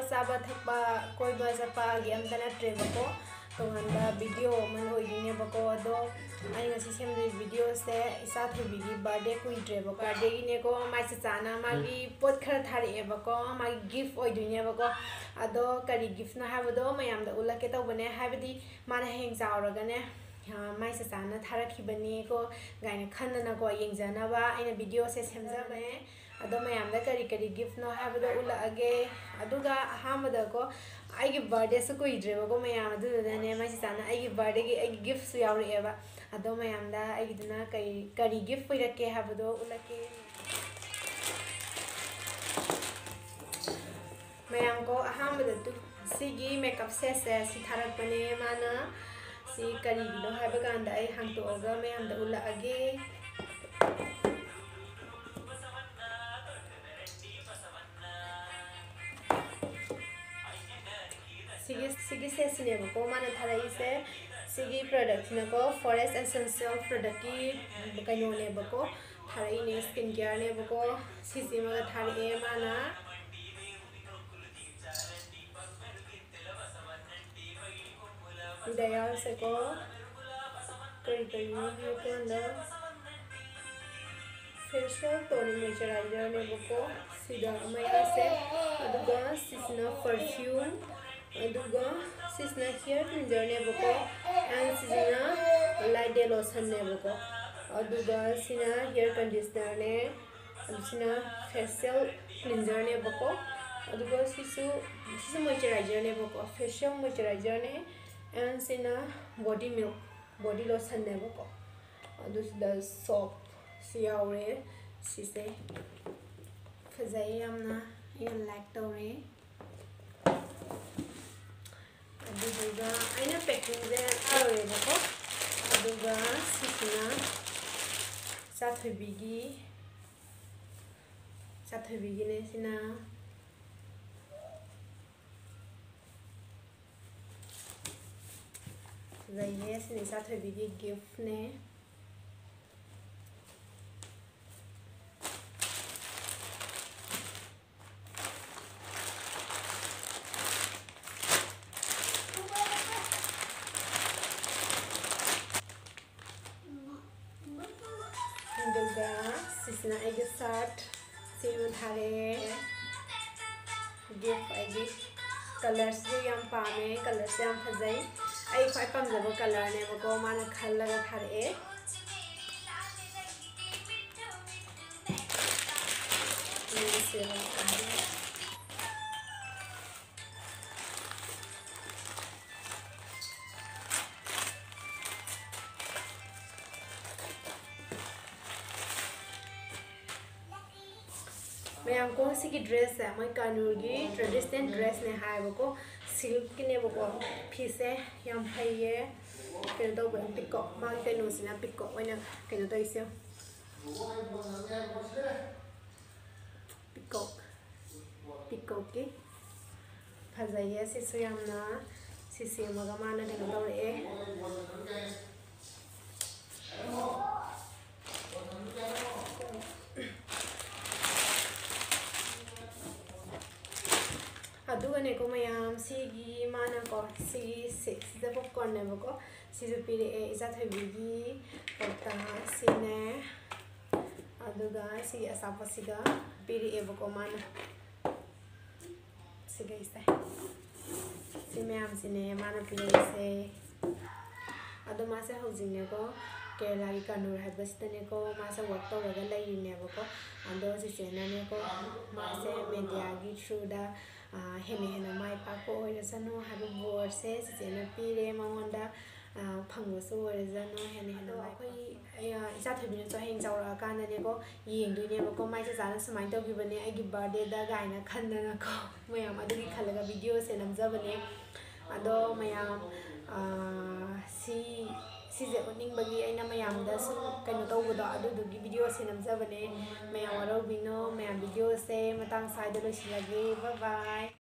chaba thakpa koiba chapa gi amda natreba tonganda video man hoigine bako ado ai ngasi semde video se isa thobi gi birthday kuidreba birthday gi ne ko mai chachana magi pot khara thari bako magi gift oidune bako ado kari gift na habado mayam da ulake tawbane habadi mana heng chawraga ne mai chachana tharakhibani ko gaina khanna ko yengjana ba aina video se semjabe ado mayam da kari gift no habado ulage aduga ahamada ko ai birthday su kuidreba ko mayam adu ne mai chachana ai birthday gi ai gift su yawreba ado mayam da ai duna kari gift irake habado ulake mayam ko ahamada tu sigi makeup set se si tharakpane mana si kari no habaganda ai hangtoga mayam da ulage Sigi sesine ko mana tharai se sigi product na ko forest essential product ki kaino ne bako tharai ne skin care ne bako sisi ma thari e mana daya se ko kari ne ko na facial toning moisturizer ne bako sida amaya se aduga sisna perfume aduga sisna hair cleanser ne bako and sisna light lotion ne bako aduga sina hair conditioner ne sina facial cleanser ne bako aduga sisu moisturizer ne bako facial moisturizer ne and sina body milk body lotion ne bako adu the soap si yaure sise fazai amna yan like tawre aduga aina packing de aure bako aduga sisina sathabigi ne sina zaiye sini sathabigi gift ne aduga sisna ai sat simu thare gift ai colors je yam pame colors yam phajai ai khoi pamjaba color ne bako mana khallaga thare mayam ko sigi dress है मैं कानूगी traditional dress ने हाय बको silk की ने बको पीसे यम है फिर तो बन पिको मांग के नो सिना पिको वना के नो तो इसे पिको की फजाइए सिसु यमना सिसे मगा माना के नो तो रे aduga ne ko mayam sigi mana ko sigi the popcorn ne bako sisu pire e echathoigi gi pota sine aduga sigi asapa siga pire e bako mana siga isa si mayam sine mana pire se adu ma se housing ne ko Kerala ki kanur hai basta ne ko ma se work to ga lai ne bako ando si sena ne ko ma se media gi through da hena mai pa ko oi sanu habu bor se sena pire mangonda phangwa so oi jano hena mai koi isa thobi ne so heng jawra kan ne ko yeng dui ne ko mai sa jana samai to gi bane ai gi birthday da gaina khanna na ko mayam adu gi khalaga video se namja bane ado mayam si oning bagi aina mayam da su kaino tawbado adudugi video se namjabane mayam waro bino mayam video se matang sai da losilage bye bye